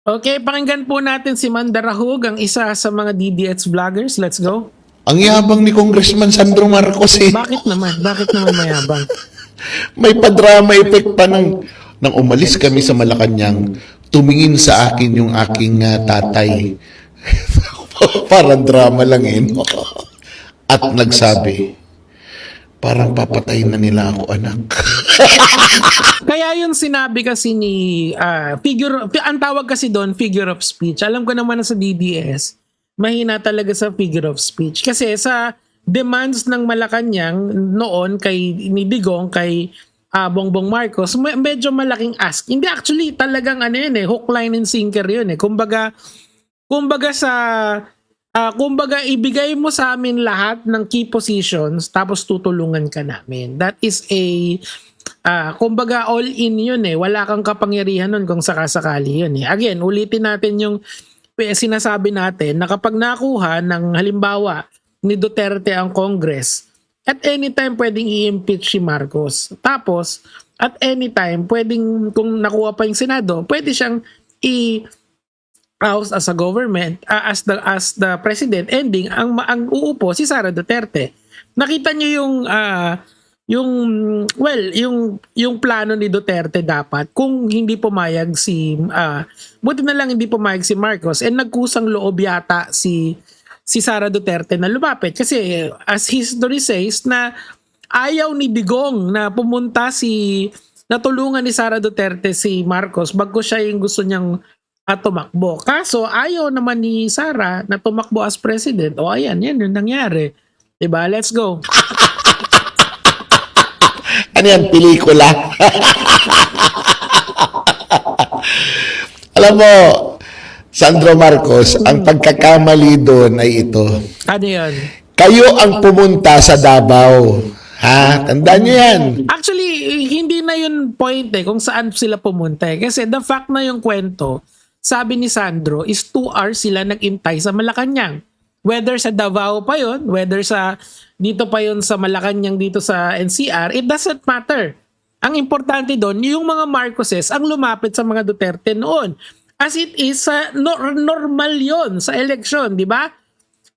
Okay, pakinggan po natin si Manda Rahug, ang isa sa mga DDX vloggers. Let's go. Ang yabang ni Congressman Sandro Marcos eh. Bakit naman? Bakit naman mayabang? May padrama effect pa nang umalis kami sa Malacanang, tumingin sa akin yung aking tatay. Parang drama lang eh. No? At nagsabi, parang papatay na nila ako, anak. Kaya yung sinabi kasi ni ang tawag kasi doon figure of speech. Alam ko naman na sa DDS, mahina talaga sa figure of speech. Kasi sa demands ng Malacanang noon kay ni Digong, kay Bongbong Marcos, medyo malaking ask. Hindi actually talagang ano yun eh, hook, line and sinker yun eh. Kumbaga ibigay mo sa amin lahat ng key positions tapos tutulungan ka namin. That is a kumbaga all in yun eh. Wala kang kapangyarihan nun kung sakasakali yun eh. Again, ulitin natin yung sinasabi natin na kapag nakuha ng halimbawa ni Duterte ang Congress, at any time pwedeng i-impeach si Marcos. Tapos, at any time pwedeng, kung nakuha pa yung Senado, pwede siyang oust as a government, as the president, ending ang uupo si Sara Duterte. Nakita niyo yung plano ni Duterte dapat kung hindi pumayag buti na lang hindi pumayag si Marcos, and nagkusang loob yata si Sara Duterte na lumapit kasi as history says na ayaw ni Digong na natulungan ni Sara Duterte si Marcos bagko siya yung gusto niyang tumakbo. Kaso ayaw naman ni Sara na tumakbo as president. O ayan, yan yung nangyari. Diba? Let's go. Ano yan, pelikula? Alam mo, Sandro Marcos, ang pagkakamali doon ay ito. Ano yun? Kayo ang pumunta sa Davao. Ha? Tandaan niyo yan. Actually, hindi na yun point eh kung saan sila pumunta eh. Kasi the fact na yung kwento, sabi ni Sandro, is 2 hours sila nag-intay sa Malacanang. Whether sa Davao pa yun, whether dito pa yun sa Malacanang, dito sa NCR, it doesn't matter. Ang importante doon, yung mga Marcoses ang lumapit sa mga Duterte noon. As it is, normal yon sa eleksyon, di ba?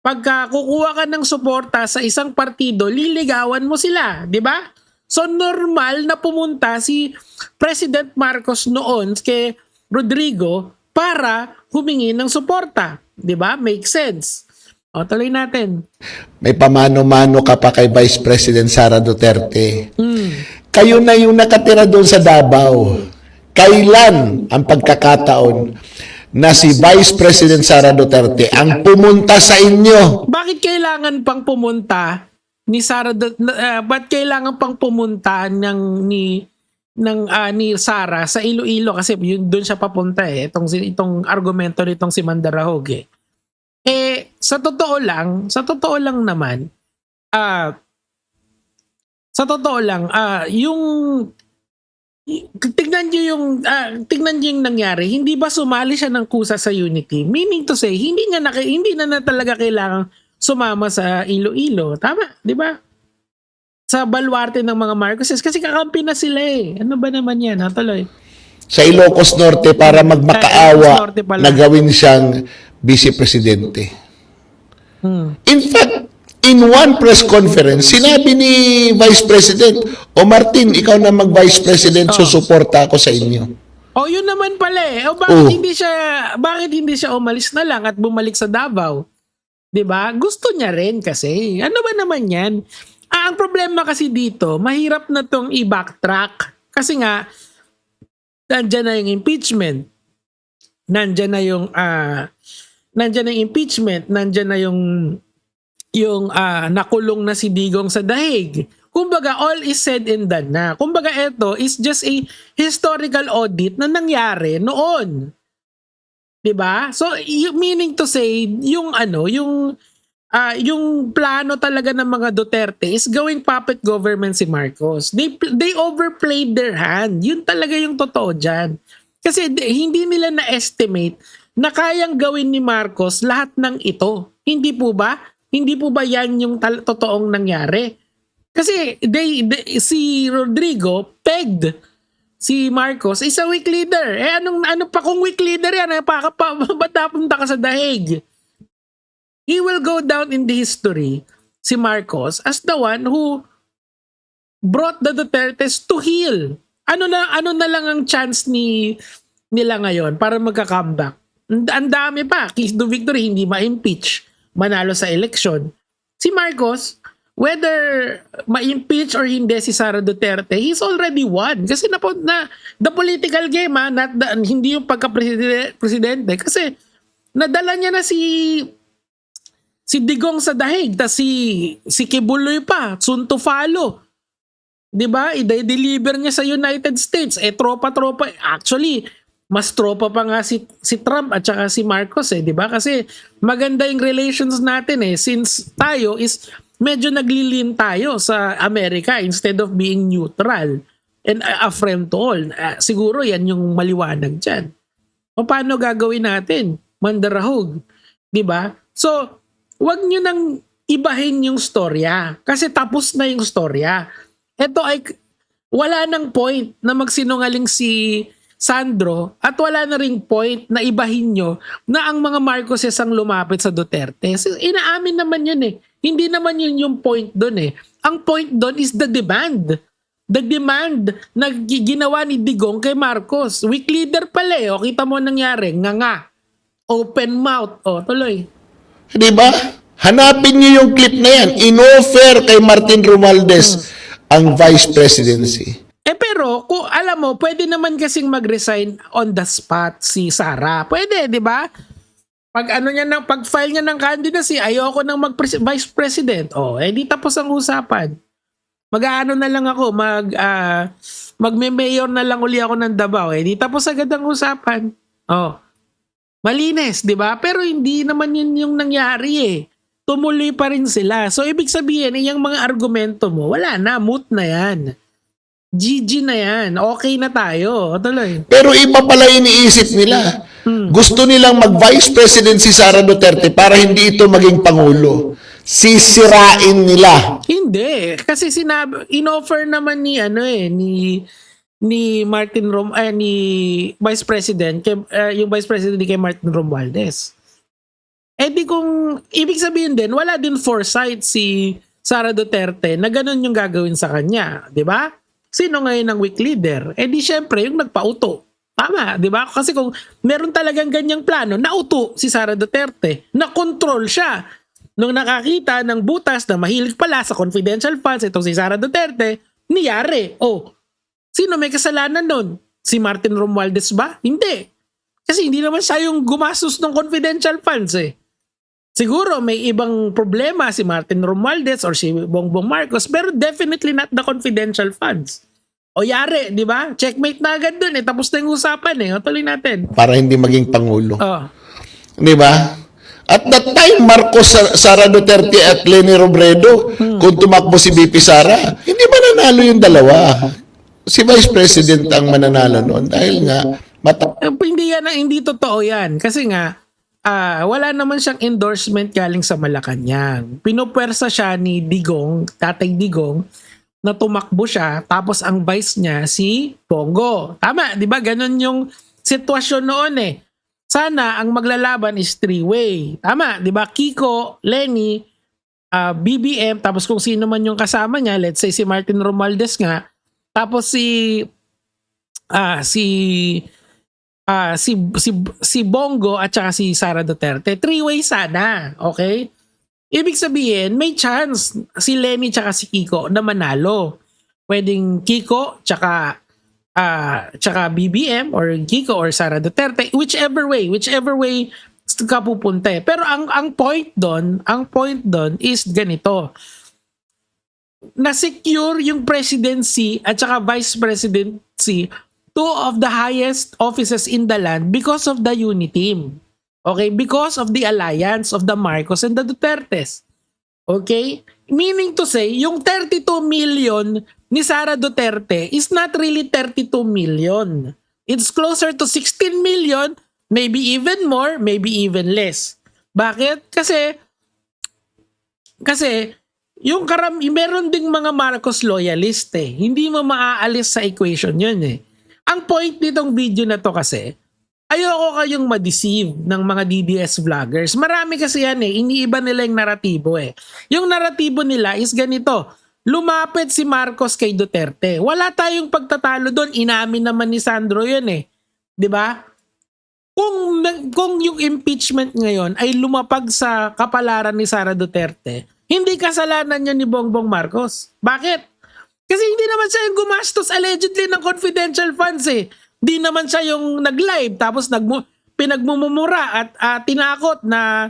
Pagka kukuha ka ng suporta sa isang partido, liligawan mo sila, di ba? So normal na pumunta si President Marcos noon kay Rodrigo para humingi ng suporta, di ba? Make sense. O, tuloy natin. May pamano-mano ka pa kay Vice President Sara Duterte. Kayo na yung nakatira doon sa Davao. Kailan ang pagkakataon na si Vice President Sara Duterte ang pumunta sa inyo? Bakit kailangan pang pumunta ni ba't kailangan pang pumunta ni Sara sa Iloilo kasi doon siya papunta eh. Itong argumento nitong si Manda Rahug eh. Sa totoo lang naman, tignan niyo yung nangyari. Hindi ba sumali siya ng kusa sa Unity? Meaning to say, hindi na talaga kailangang sumama sa Iloilo. Tama, di ba? Sa baluarte ng mga Marcoses kasi kakampi na sila eh. Ano ba naman yan? Tuloy. Sa Ilocos Norte para Ilocos magmakaawa Norte pala. na gawin siyang vice-presidente. In fact, in one press conference, sinabi ni Vice President, O Martin, ikaw na mag-Vice President, susuporta ako sa inyo. O yun naman pala eh. O bakit hindi siya umalis na lang at bumalik sa Davao? 'Di ba? Gusto niya rin kasi. Ano ba naman 'yan? Ang problema kasi dito, mahirap na tong i-backtrack kasi nga nandiyan na yung impeachment. Nandiyan na yung impeachment, nandiyan na yung nakulong na si Digong sa dahig. Kumbaga, all is said and done na. Kumbaga, ito is just a historical audit na nangyari noon. 'Di ba? So, meaning to say, yung plano talaga ng mga Duterte is gawing puppet government si Marcos. They overplayed their hand. Yun talaga yung totoo dyan. Kasi hindi nila na-estimate na kayang gawin ni Marcos lahat ng ito. Hindi po ba? Hindi po ba yan yung totoong nangyari? Kasi si Rodrigo pegged si Marcos is a weak leader. Ano pa kung weak leader yan? Ba't napunta ka sa dahig? He will go down in the history, si Marcos, as the one who brought the Dutertes to heal. Ano na lang ang chance nila ngayon para magka-comeback? Ang dami pa. Keys to victory, hindi ma-impeach. Manalo sa election. Si Marcos, whether ma-impeach or hindi si Sara Duterte, he's already won. Kasi the political game, hindi yung pagka-presidente. Kasi nadala niya na si Digong sa dahig, tas si Kibuloy pa, soon to follow. 'Di ba? I-deliver niya sa United States. Tropa-tropa. Actually, mas tropa pa nga si Trump at saka si Marcos 'di ba? Kasi maganda yung relations natin since tayo is medyo naglilin tayo sa Amerika instead of being neutral and a friend to all. Siguro yan yung maliwanag diyan. Paano gagawin natin? Mandarahog, 'di ba? So, wag nyo nang ibahin yung storya. Kasi tapos na yung storya. Ito ay wala nang point na magsinungaling si Sandro at wala na ring point na ibahin nyo na ang mga Marcoses ang lumapit sa Duterte. Inaamin naman yun Hindi naman yun yung point doon Ang point doon is the demand. The demand na ginawa ni Digong kay Marcos. Weak leader pala Kita mo nangyari. Nga. Open mouth. Tuloy. Di ba? Hanapin niyo yung clip na yan. Inoffer kay Martin Romualdez ang vice presidency. Pero, kung alam mo, pwede naman kasing mag-resign on the spot si Sara. Pwede, di ba? Pag-file niya ng candidacy, ayoko nang mag-vice president. Di tapos ang usapan. Mag-aano na lang ako, magme-mayor na lang uli ako ng Davao. Di tapos agad ang usapan. Malinis, di ba? Pero hindi naman yun yung nangyari Tumuloy pa rin sila. So, ibig sabihin, yung mga argumento mo, wala na, moot na yan. GG na yan. Okay na tayo. Tuloy. Pero iba pala iniisip nila. Gusto nilang mag-vice president si Sara Duterte para hindi ito maging pangulo. Sisirain nila. Hindi. Kasi in-offer naman ni Martin ni Vice President yung Vice President kay Martin Romualdez. Di kung ibig sabihin din wala din foresight si Sara Duterte na ganun yung gagawin sa kanya, 'di ba? Sino ngayon ang weak leader? Di syempre yung nagpauto. Tama, 'di ba? Kasi kung meron talagang ganyang plano, nauto si Sara Duterte, na control siya. Nung nakakita ng butas na mahilig pala sa confidential funds itong si Sara Duterte, niyari. Sino may kasalanan nun? Si Martin Romualdez ba? Hindi. Kasi hindi naman siya yung gumastos ng confidential funds Siguro may ibang problema si Martin Romualdez or si Bongbong Marcos, pero definitely not the confidential funds. Yari, di ba? Checkmate na agad dun Tapos na yung usapan Tuloy natin. Para hindi maging pangulo. Di ba? At that time, Marcos, Sara Duterte at Leni Robredo, kung tumakbo si BP Sara, hindi mananalo yung dalawa. Si Vice President ang mananalo noon dahil nga hindi totoo yan. Kasi nga, wala naman siyang endorsement galing sa Malacanang. Pinupwersa siya ni Digong, Tatay Digong, na tumakbo siya, tapos ang vice niya si Bongo. Tama, di ba? Ganon yung sitwasyon noon Sana ang maglalaban is three-way. Tama, di ba? Kiko, Leni, BBM, tapos kung sino man yung kasama niya, let's say si Martin Romualdez nga, tapos si Bongo at saka si Sara Duterte. Three-way sana, okay? Ibig sabihin, may chance si Leni tsaka si Kiko na manalo. Pwedeng Kiko tsaka BBM or Kiko or Sara Duterte, whichever way ka pupunta Pero ang point doon is ganito. Na-secure yung presidency at saka vice presidency, two of the highest offices in the land because of the UniTeam. Okay? Because of the alliance of the Marcos and the Dutertes. Okay? Meaning to say, yung 32 million ni Sara Duterte is not really 32 million. It's closer to 16 million, maybe even more, maybe even less. Bakit? Kasi meron ding mga Marcos loyalist Hindi mo maaalis sa equation yun Ang point nitong video na to kasi, ayoko kayong ma-deceive ng mga DDS vloggers. Marami kasi yan iniiba nila yung naratibo Yung naratibo nila is ganito, lumapit si Marcos kay Duterte. Wala tayong pagtatalo doon, inamin naman ni Sandro yun 'Di ba? Kung yung impeachment ngayon ay lumapag sa kapalaran ni Sara Duterte, hindi kasalanan yun ni Bongbong Marcos. Bakit? Kasi hindi naman siya yung gumastos allegedly ng confidential funds Hindi naman siya yung nag-live tapos pinagmumura at tinakot na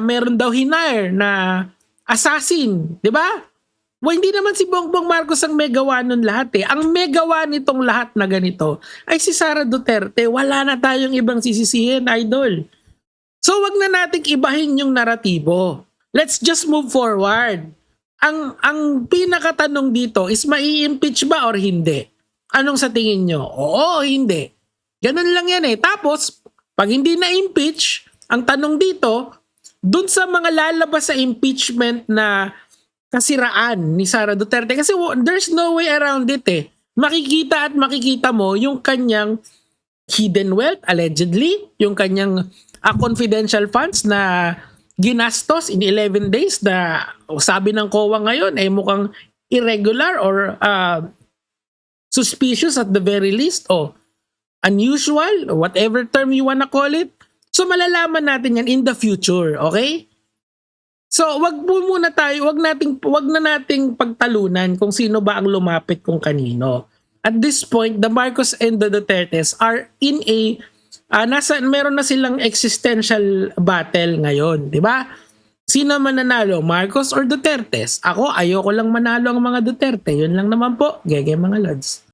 meron daw hinire na assassin, 'di ba? Hindi naman si Bongbong Marcos ang may gawa nun lahat Ang may gawa nitong lahat na ganito ay si Sara Duterte. Wala na tayong ibang sisisihin, idol. So wag na nating ibahin yung naratibo. Let's just move forward. Ang pinakatanong dito is mai-impeach ba or hindi? Anong sa tingin nyo? Oo, hindi. Ganun lang yan Tapos, pag hindi na-impeach, ang tanong dito, dun sa mga lalabas sa impeachment na kasiraan ni Sara Duterte, kasi there's no way around it Makikita at makikita mo yung kanyang hidden wealth, allegedly, yung kanyang confidential funds na ginastos in 11 days na sabi ng COA ngayon ay mukhang irregular or suspicious at the very least o unusual, whatever term you wanna call it. So malalaman natin yan in the future, okay? So wag na nating pagtalunan kung sino ba ang lumapit kung kanino. At this point, the Marcos and the Dutertes are in a meron na silang existential battle ngayon, 'di ba? Sino mananalo, Marcos or Dutertes? Ako, ayoko lang manalo ang mga Duterte. Yun lang naman po. Gege mga lods.